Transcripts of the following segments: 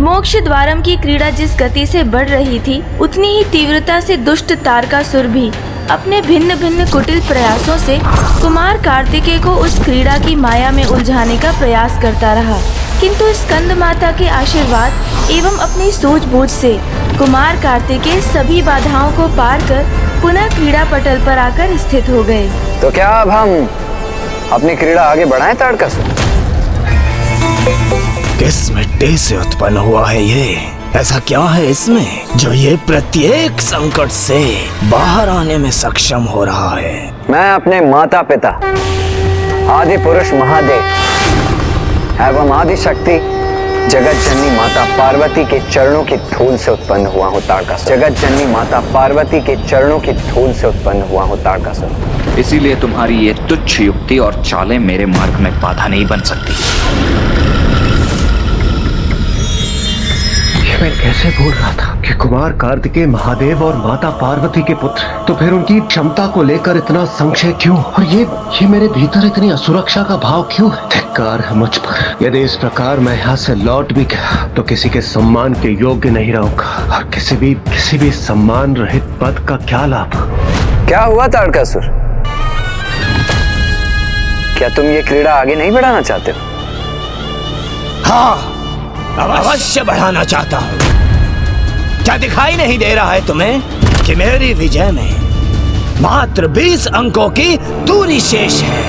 मोक्ष द्वारम की क्रीड़ा जिस गति से बढ़ रही थी, उतनी ही तीव्रता से दुष्ट तारकासुर भी अपने भिन्न भिन्न कुटिल प्रयासों से कुमार कार्तिकेय को उस क्रीड़ा की माया में उलझाने का प्रयास करता रहा। किंतु स्कंद माता के आशीर्वाद एवं अपनी सूझबूझ से कुमार कार्तिकेय सभी बाधाओं को पार कर पुनः क्रीड़ा पटल पर आकर स्थित हो गए। तो क्या अब हम अपनी क्रीड़ा आगे बढ़ाएं तारकासुर? किस मिट्टी से उत्पन्न हुआ है ये? ऐसा क्या है इसमें जो ये प्रत्येक संकट से बाहर आने में सक्षम हो रहा है? मैं अपने माता पिता आदि पुरुष महादेव एवं आदि शक्ति जगत जननी माता पार्वती के चरणों की धूल से उत्पन्न हुआ हूँ तारकासुर। जगत जननी माता पार्वती के चरणों की धूल से उत्पन्न हुआ हूँ तारकासुर। इसीलिए तुम्हारी ये तुच्छ युक्ति और चालें मेरे मार्ग में बाधा नहीं बन सकती। मैं कैसे भूल रहा था कि कुमार कार्तिकेय महादेव और माता पार्वती के पुत्र, तो फिर उनकी क्षमता को लेकर इतना संशय क्यों? और ये मेरे भीतर इतनी असुरक्षा का भाव क्यों है? धिक्कार है मुझ पर। यदि इस प्रकार मैं यहाँ से लौट भी गया तो किसी के सम्मान के योग्य नहीं रहूंगा, और किसी भी सम्मान रहित पद का क्या लाभ? क्या हुआ तारकासुर? क्या तुम ये क्रीड़ा आगे नहीं बढ़ाना चाहते हो? हाँ, अवश्य बढ़ाना चाहता हूँ। क्या दिखाई नहीं दे रहा है तुम्हें कि मेरी विजय में मात्र 20 अंकों की दूरी शेष है?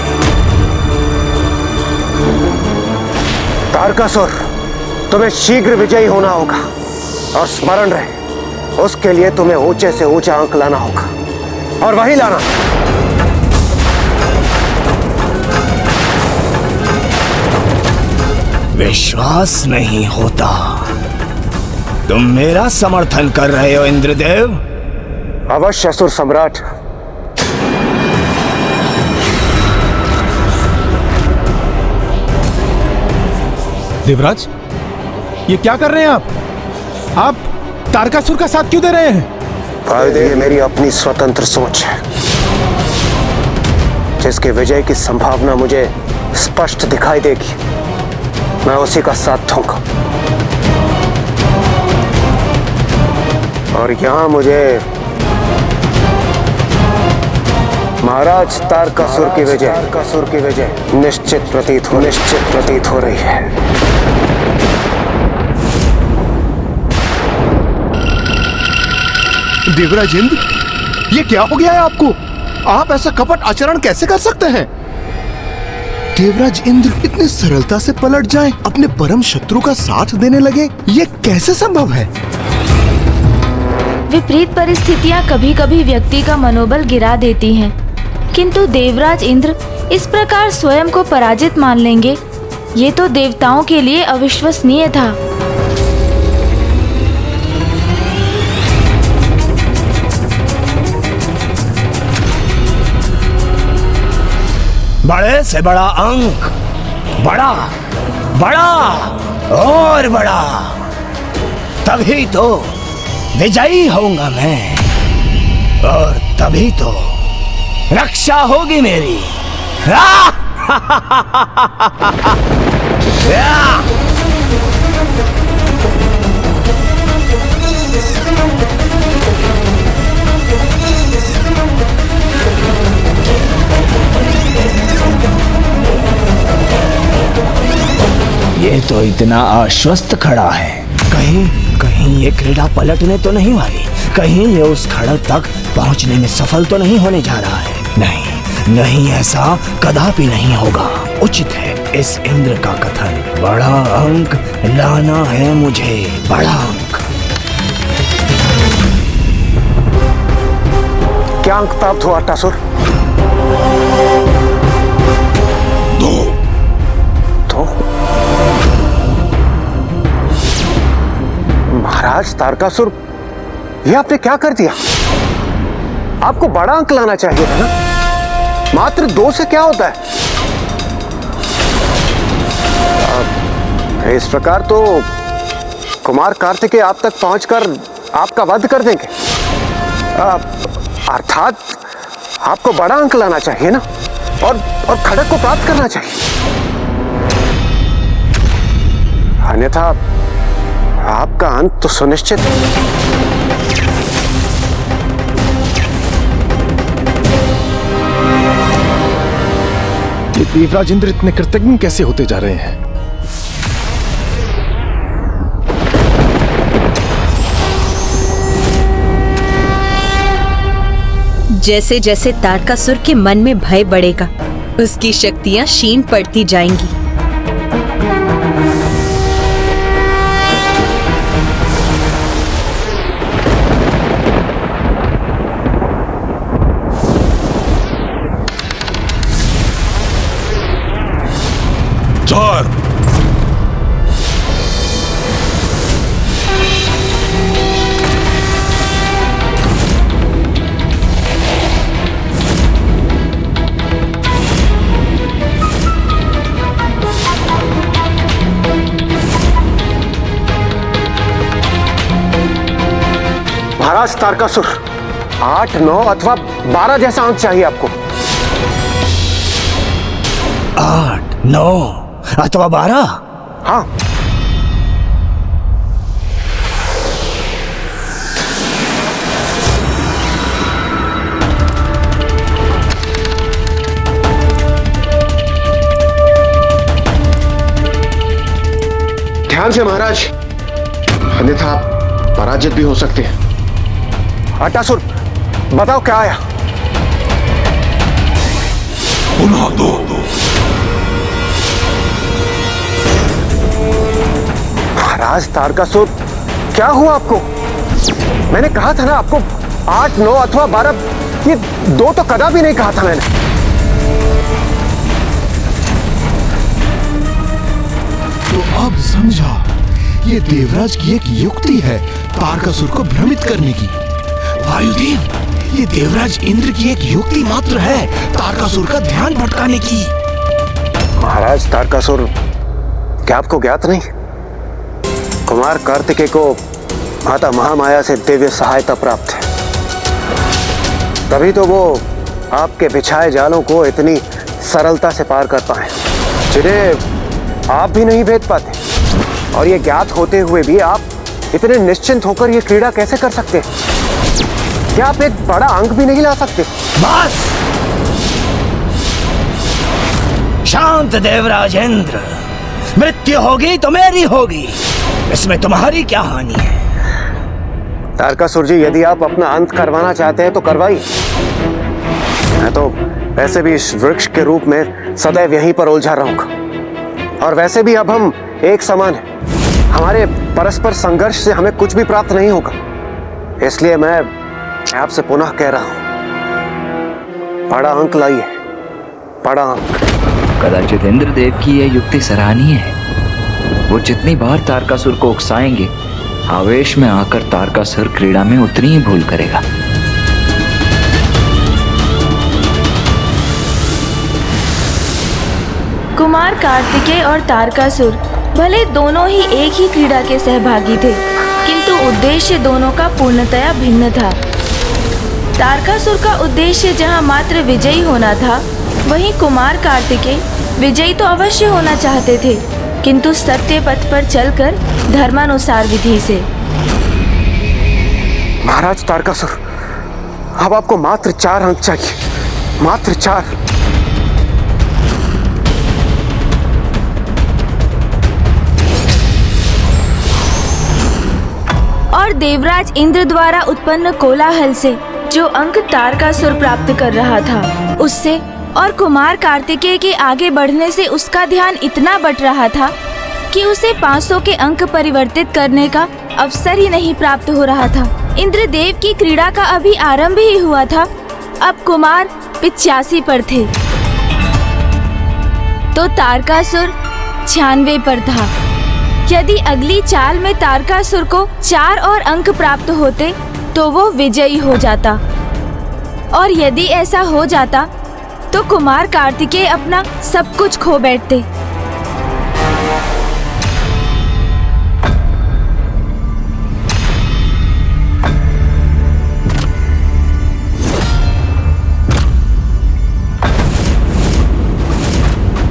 तारकासुर, तुम्हें शीघ्र विजयी होना होगा, और स्मरण रहे, उसके लिए तुम्हें ऊंचे से ऊंचा अंक लाना होगा, और वही लाना। विश्वास नहीं होता तुम मेरा समर्थन कर रहे हो इंद्रदेव? अवश्य असुर सम्राट। देवराज, ये क्या कर रहे हैं आप तारकासुर का साथ क्यों दे रहे हैं? ये मेरी अपनी स्वतंत्र सोच है, जिसके विजय की संभावना मुझे स्पष्ट दिखाई देगी, मैं उसी का साथ दूंगा। और यहां मुझे महाराज तारकासुर की विजय निश्चित प्रतीत हो रही है। देवराज इंद्र, ये क्या हो गया है आपको? आप ऐसा कपट आचरण कैसे कर सकते हैं? देवराज इंद्र इतनी सरलता से पलट जाएं, अपने परम शत्रु का साथ देने लगे, ये कैसे संभव है? विपरीत परिस्थितियां कभी कभी व्यक्ति का मनोबल गिरा देती हैं, किंतु देवराज इंद्र इस प्रकार स्वयं को पराजित मान लेंगे, ये तो देवताओं के लिए अविश्वसनीय था। बड़े से बड़ा अंक, बड़ा और बड़ा, तभी तो विजयी होऊंगा मैं, और तभी तो रक्षा होगी मेरी। ये तो इतना आश्वस्त खड़ा है, कहीं ये क्रीड़ा पलटने तो नहीं वाली, कहीं ये उस खड़क तक पहुंचने में सफल तो नहीं होने जा रहा है। नहीं, ऐसा कदापि नहीं होगा। उचित है इस इंद्र का कथन, बड़ा अंक लाना है मुझे, बड़ा अंक। क्या अंक प्राप्त हुआ अट्टासुर? दो। महाराज तारकासुर, ये आपने क्या कर दिया? आपको बड़ा अंक लाना चाहिए था ना, मात्र 2 से क्या होता है? इस प्रकार तो कुमार कार्तिकेय आप तक पहुंचकर आपका वध कर देंगे। अर्थात आपको बड़ा अंक लाना चाहिए ना, और खड़क को प्राप्त करना चाहिए, अन्यथा आपका अंत तो सुनिश्चित है। ये देवराज इंद्र इतने कृतज्ञ कैसे होते जा रहे हैं? जैसे जैसे तारकासुर के मन में भय बढ़ेगा, उसकी शक्तियां क्षीण पड़ती जाएंगी। चार, महाराज तारकासुर, 8, 9 अथवा 12 जैसा अंक चाहिए आपको। 8, 9 अथवा 12। हाँ, ध्यान से महाराज, अन्यथा आप पराजित भी हो सकते हैं। अट्टासुर, बताओ क्या आया? पुनः दो। महाराज तारकासुर, क्या हुआ आपको? मैंने कहा था ना आपको 8, 9 अथवा 12, ये 2 तो कदा भी नहीं कहा था मैंने। तो अब समझा, ये देवराज की एक युक्ति है तारकासुर को भ्रमित करने की। वायुदेव, ये देवराज इंद्र की एक युक्ति मात्र है तारकासुर का ध्यान भटकाने की। महाराज तारकासुर, क्या आपको ज्ञात नहीं? कुमार कार्तिकेय को माता महामाया से दिव्य सहायता प्राप्त है, तभी तो वो आपके बिछाए जालों को इतनी सरलता से पार कर पाए, जिन्हें आप भी नहीं भेद पाते। और ये ज्ञात होते हुए भी आप इतने निश्चिंत होकर ये क्रीड़ा कैसे कर सकते हैं? क्या आप एक बड़ा अंक भी नहीं ला सकते? बस शांत देवराज इंद्र, मृत्यु होगी तो मेरी होगी, इसमें तुम्हारी क्या हानि है? तारकासुर जी, यदि आप अपना अंत करवाना चाहते हैं तो करवाइए। मैं तो वैसे भी इस वृक्ष के रूप में सदैव यहीं पर उलझा रहूंगा, और वैसे भी अब हम एक समान हैं। हमारे परस्पर संघर्ष से हमें कुछ भी प्राप्त नहीं होगा। इसलिए मैं आपसे पुनः कह रहा हूं, बड़ा अंक लाइए, बड़ा अंक। कदाचित इंद्रदेव की यह युक्ति सराहनीय है। वो जितनी बार तारकासुर को उकसाएंगे, आवेश में आकर तारकासुर क्रीड़ा में उतनी ही भूल करेगा। कुमार कार्तिकेय और तारकासुर भले दोनों ही एक ही क्रीड़ा के सहभागी थे, किंतु उद्देश्य दोनों का पूर्णतया भिन्न था। तारकासुर का उद्देश्य जहां मात्र विजयी होना था, वहीं कुमार कार्तिकेय विजयी तो अवश्य होना चाहते थे, किंतु सत्य पथ पर चलकर धर्मानुसार विधि से। महाराज तारकासुर, अब आपको मात्र 4 अंक चाहिए, मात्र 4। और देवराज इंद्र द्वारा उत्पन्न कोलाहल से जो अंक तारकासुर प्राप्त कर रहा था, उससे और कुमार कार्तिकेय के आगे बढ़ने से उसका ध्यान इतना बट रहा था कि उसे 500 के अंक परिवर्तित करने का अवसर ही नहीं प्राप्त हो रहा था। इंद्रदेव की क्रीड़ा का अभी आरंभ ही हुआ था, अब कुमार 85 पर थे तो तारकासुर 96 पर था। यदि अगली चाल में तारकासुर को 4 और अंक प्राप्त होते तो वो विजयी हो जाता, और यदि ऐसा हो जाता तो कुमार कार्तिकेय अपना सब कुछ खो बैठते।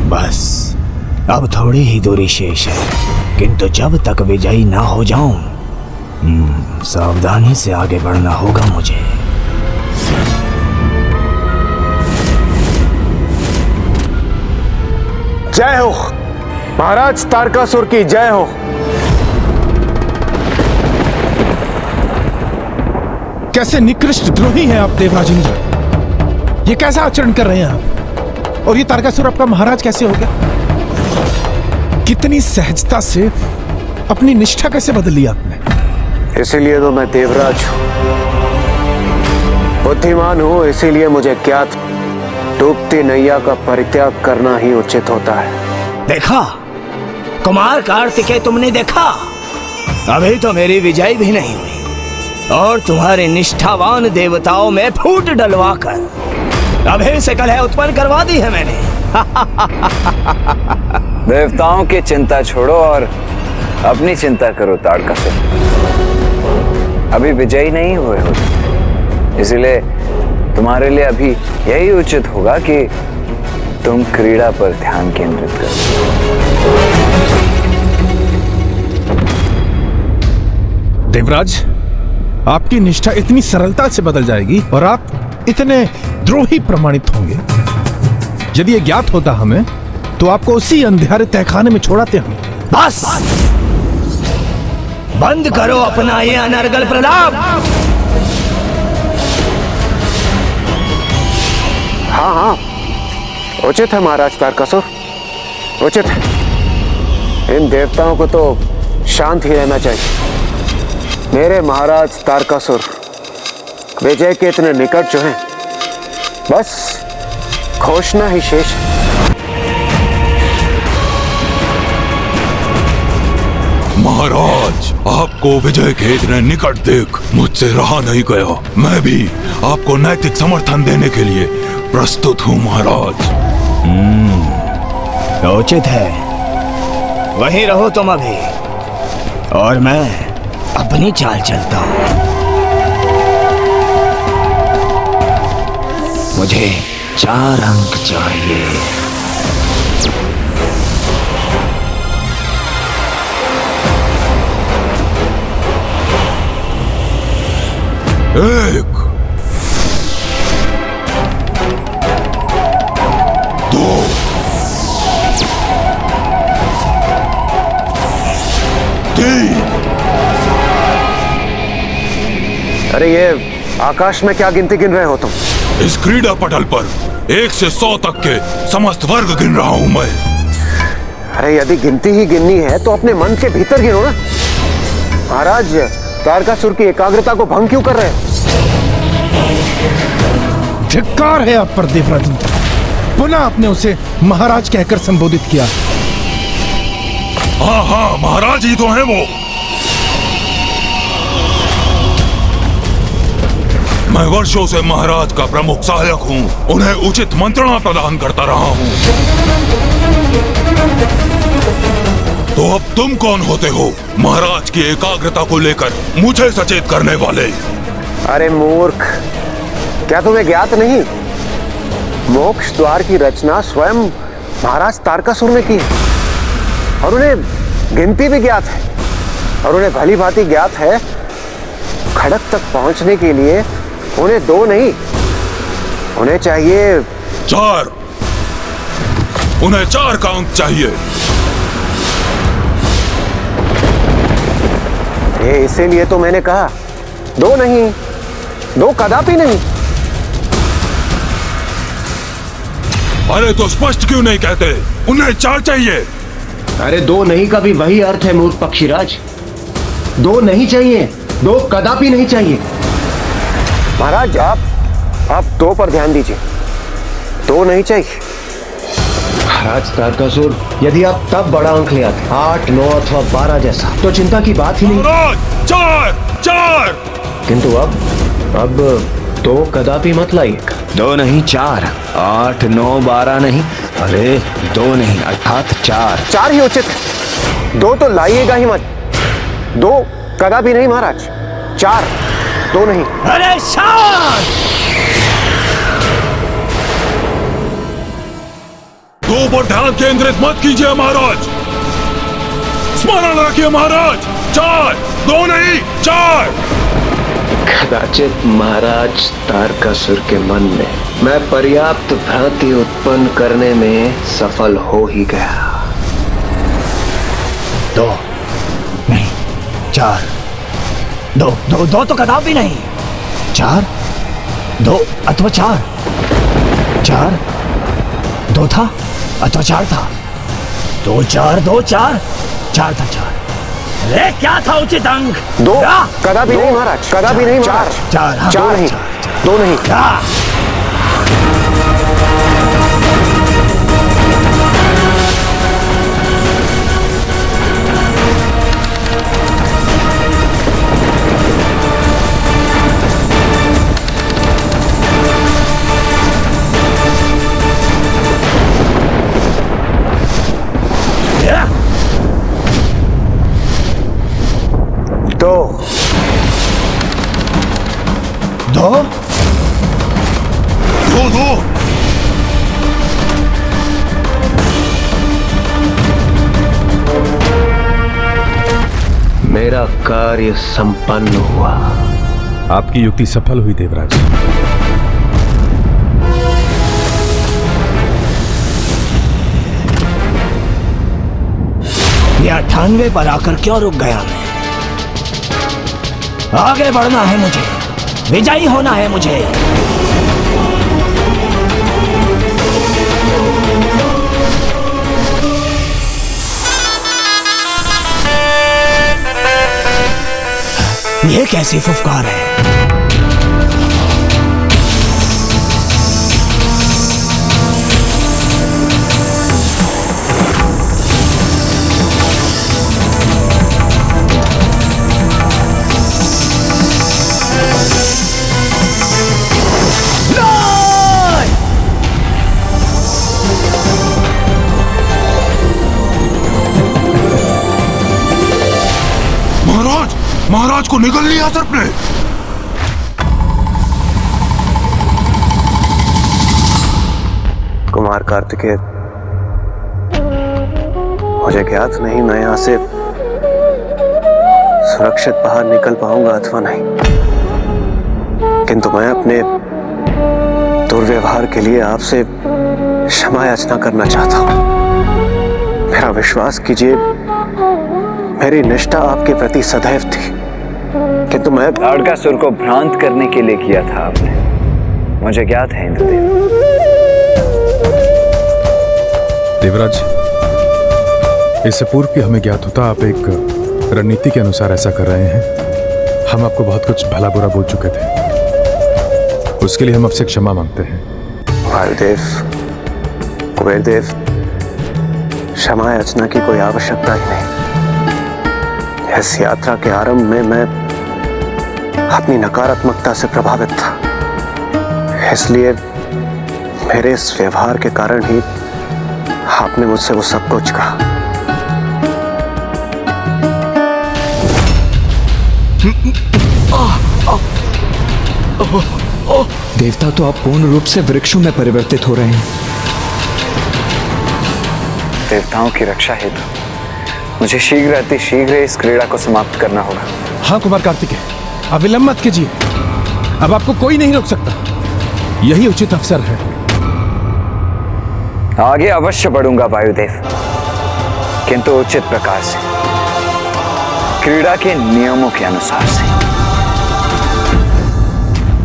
बस अब थोड़ी ही दूरी शेष है। किंतु जब तक विजयी ना हो जाऊं, सावधानी से आगे बढ़ना होगा मुझे। जय हो महाराज तारकासुर की जय हो। कैसे निकृष्ट द्रोही हैं आप देवराज इंद्र। ये कैसा आचरण कर रहे हैं आप? और ये तारकासुर आपका महाराज कैसे हो गया? कितनी सहजता से अपनी निष्ठा कैसे बदल ली आपने? इसीलिए तो मैं देवराज हूं, बुद्धिमान हूं, इसीलिए मुझे ज्ञात डूबती नैया का परित्याग करना ही उचित होता है। देखा कुमार कार्तिकेय, तुमने देखा? अभी तो मेरी विजय भी नहीं हुई और तुम्हारे निष्ठावान देवताओं में फूट डलवाकर अभी से कलह उत्पन्न करवा दी है मैंने। देवताओं की चिंता छोड़ो और अपनी चिंता करो तारकासुर। अभी विजयी नहीं हुए हो, इसलिए तुम्हारे लिए अभी यही उचित होगा कि तुम क्रीड़ा पर ध्यान केंद्रित करो। देवराज, आपकी निष्ठा इतनी सरलता से बदल जाएगी और आप इतने द्रोही प्रमाणित होंगे। यदि ये ज्ञात होता हमें तो आपको उसी अंधेरे तहखाने में छोड़ाते हम। बस बंद करो अपना ये अनर्गल प्रलाप। हाँ हाँ, उचित है महाराज तारकासुर, उचित है। इन देवताओं को तो शांत ही रहना चाहिए। मेरे महाराज तारकासुर विजय के इतने निकट जो हैं, बस घोषणा ही शेष है। महाराज, आपको विजय के इतने निकट देख मुझसे रहा नहीं गया। मैं भी आपको नैतिक समर्थन देने के लिए प्रस्तुत हूँ महाराज। उचित है, वहीं रहो तुम अभी और मैं अपनी चाल चलता हूँ। मुझे 4 अंक चाहिए। एक, 2, 3। अरे ये आकाश में क्या गिनती गिन रहे हो तुम? इस क्रीड़ा पटल पर 1 से 100 तक के समस्त वर्ग गिन रहा हूं मैं। अरे यदि गिनती ही गिननी है तो अपने मन के भीतर गिनो ना। महाराज तारकासुर की एकाग्रता को भंग क्यों कर रहे हैं? धिक्कार है आप पर देवराज इंद्र। पुनः आपने उसे महाराज कहकर संबोधित किया। हाँ हाँ, महाराज ही तो हैं वो। मैं वर्षों से महाराज का प्रमुख सहायक हूँ, उन्हें उचित मंत्रणा प्रदान करता रहा हूँ। तो अब तुम कौन होते हो महाराज की एकाग्रता को लेकर मुझे सचेत करने वाले? अरे मूर्ख, क्या तुम्हें ज्ञात नहीं? मोक्ष द्वार की रचना स्वयं महाराज तारकासुर ने की है और उन्हें गिनती भी ज्ञात है और उन्हें भली भांति ज्ञात है खड़क तक पहुंचने के लिए उन्हें 2 नहीं, उन्हें चाहिए 4। उन्हें 4 का अंक चाहिए। ये इसीलिए तो मैंने कहा 2 नहीं, 2 कदापि नहीं। अरे तो स्पष्ट क्यों नहीं कहते? उन्हें 4 चाहिए। अरे 2 नहीं का भी वही अर्थ है मूर्ख पक्षीराज। 2 नहीं चाहिए, 2 कदापि नहीं चाहिए। महाराज आप 2 पर ध्यान दीजिए, 2 नहीं चाहिए। महाराज तारकासुर, यदि आप तब बड़ा अंक ले आते 8, 9 अथवा 12 जैसा तो चिंता की बात ही नहीं। महाराज 4। किंतु अब 2 कदापि मत लाइएगा। 2 नहीं 4, 8, 9, 12 नहीं, अरे 2 नहीं अर्थात 4। 4 ही उचित है, 2 तो लाइएगा ही मत। 2 कदापि नहीं महाराज, 4, 2 नहीं। अरे शांत! 2 पर ध्यान केंद्रित मत कीजिए महाराज। स्मरण रखिए महाराज। 4, 2 नहीं 4। कदाचित महाराज तारकासुर के मन में मैं पर्याप्त भ्रांति उत्पन्न करने में सफल हो ही गया। 2 नहीं 4, 2 तो कदापि नहीं। 4, 2 अथवा 4, 2 था अथवा 4 था। 2 4 2 4 4 था 4। अरे क्या था उचित अंक? 2 कदापि नहीं महाराज, कदापि नहीं महाराज। 4 नहीं 2 नहीं। दो 2 मेरा कार्य संपन्न हुआ। आपकी युक्ति सफल हुई देवराज। ये 98 पर आकर क्यों रुक गया मैं? आगे बढ़ना है मुझे, विजयी होना है मुझे। ये कैसी फुफकार है? महाराज को निगल लिया सर्प ने। कुमार कार्तिकेय, मुझे ज्ञात नहीं मैं यहां से सुरक्षित बाहर निकल पाऊंगा अथवा नहीं, किंतु मैं अपने दुर्व्यवहार के लिए आपसे क्षमा याचना करना चाहता हूं। मेरा विश्वास कीजिए, मेरी निष्ठा आपके प्रति सदैव थी, किंतु मैं तारकासुर को भ्रांत करने के लिए किया था आपने, मुझे ज्ञात है इंद्रदेव। देवराज, इससे पूर्व भी हमें ज्ञात होता आप एक रणनीति के अनुसार ऐसा कर रहे हैं। हम आपको बहुत कुछ भला बुरा बोल चुके थे, उसके लिए हम आपसे क्षमा मांगते हैं। वायुदेव, कुबेरदेव, क्षमा याचना की कोई आवश्यकता ही नहीं। इस यात्रा के आरंभ में मैं अपनी नकारात्मकता से प्रभावित था, इसलिए मेरे इस व्यवहार के कारण ही आपने मुझसे वो सब कुछ कहा। देवता तो आप पूर्ण रूप से वृक्षों में परिवर्तित हो रहे हैं। देवताओं की रक्षा हेतु मुझे शीघ्र अति शीघ्र इस क्रीड़ा को समाप्त करना होगा। हाँ कुमार कार्तिकेय, अब विलंब मत कीजिए। अब आपको कोई नहीं रोक सकता, यही उचित अवसर है। आगे अवश्य बढ़ूंगा वायुदेव, किंतु उचित प्रकार से, क्रीड़ा के नियमों के अनुसार से।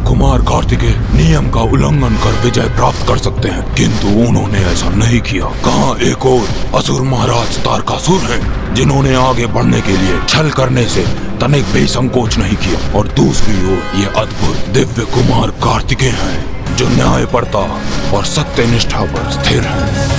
कुमार कार्तिकेय नियम का उल्लंघन कर विजय प्राप्त कर सकते हैं, किंतु उन्होंने ऐसा नहीं किया। कहाँ एक और असुर महाराज तारकासुर हैं, जिन्होंने आगे बढ़ने के लिए छल करने से तनिक भी संकोच नहीं किया, और दूसरी ओर ये अद्भुत दिव्य कुमार कार्तिकेय हैं, जो न्यायपरता और सत्यनिष्ठा पर स्थिर हैं।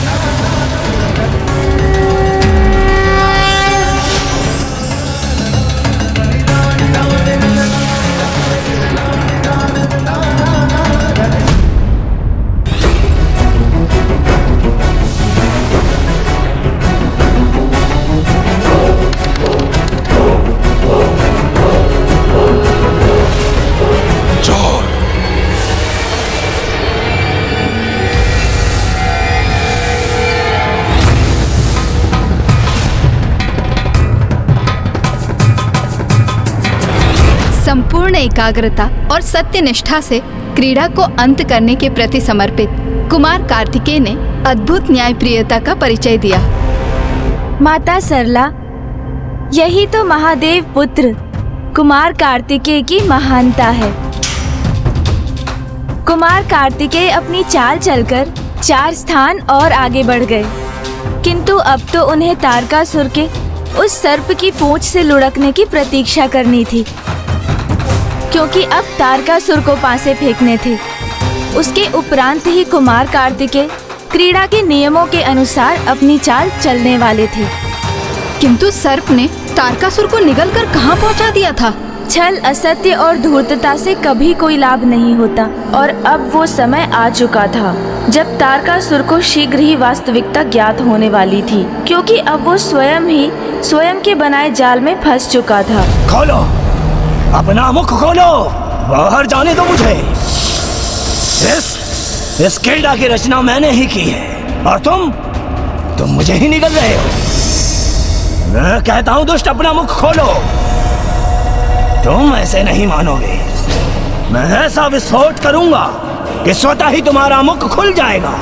संपूर्ण एकाग्रता और सत्य निष्ठा से क्रीड़ा को अंत करने के प्रति समर्पित कुमार कार्तिकेय ने अद्भुत न्यायप्रियता का परिचय दिया। माता सरला, यही तो महादेव पुत्र कुमार कार्तिकेय की महानता है। कुमार कार्तिकेय अपनी चाल चलकर 4 स्थान और आगे बढ़ गए, किंतु अब तो उन्हें तारकासुर के उस सर्प की पूंछ से लुढ़कने की प्रतीक्षा करनी थी, क्योंकि अब तारकासुर को पासे फेंकने थे। उसके उपरांत ही कुमार कार्तिकेय क्रीड़ा के नियमों के अनुसार अपनी चाल चलने वाले थे। किंतु सर्प ने तारकासुर को निगलकर कहाँ पहुँचा दिया था। छल, असत्य और धूर्तता से कभी कोई लाभ नहीं होता, और अब वो समय आ चुका था जब तारकासुर को शीघ्र ही वास्तविकता ज्ञात होने वाली थी, क्योंकि अब वो स्वयं के बनाए जाल में फंस चुका था। खोलो, अपना मुख खोलो, बाहर जाने दो मुझे। इस क्रीड़ा की रचना मैंने ही की है, और तुम मुझे ही निगल रहे हो। मैं कहता हूँ दुष्ट, अपना मुख खोलो। तुम ऐसे नहीं मानोगे। मैं ऐसा विस्फोट करूंगा कि स्वतः ही तुम्हारा मुख खुल जाएगा।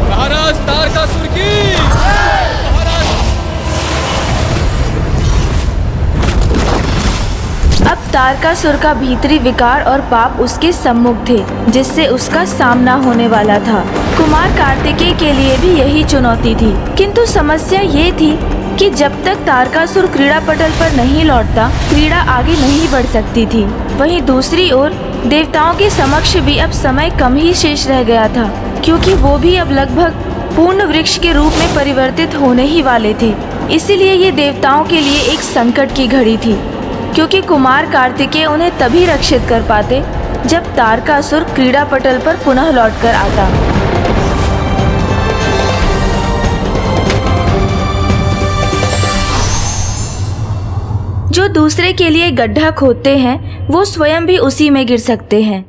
महाराज तारकासुर की। अब तारकासुर का भीतरी विकार और पाप उसके सम्मुख थे, जिससे उसका सामना होने वाला था। कुमार कार्तिकेय के लिए भी यही चुनौती थी, किंतु समस्या ये थी कि जब तक तारकासुर क्रीड़ा पटल पर नहीं लौटता, क्रीड़ा आगे नहीं बढ़ सकती थी। वहीं दूसरी ओर देवताओं के समक्ष भी अब समय कम ही शेष रह गया था, क्योंकि वो भी अब लगभग पूर्ण वृक्ष के रूप में परिवर्तित होने ही वाले थे। इसीलिए ये देवताओं के लिए एक संकट की घड़ी थी, क्योंकि कुमार कार्तिकेय उन्हें तभी रक्षित कर पाते जब तारकासुर क्रीड़ा पटल पर पुनः लौटकर आता। जो दूसरे के लिए गड्ढा खोदते हैं, वो स्वयं भी उसी में गिर सकते हैं।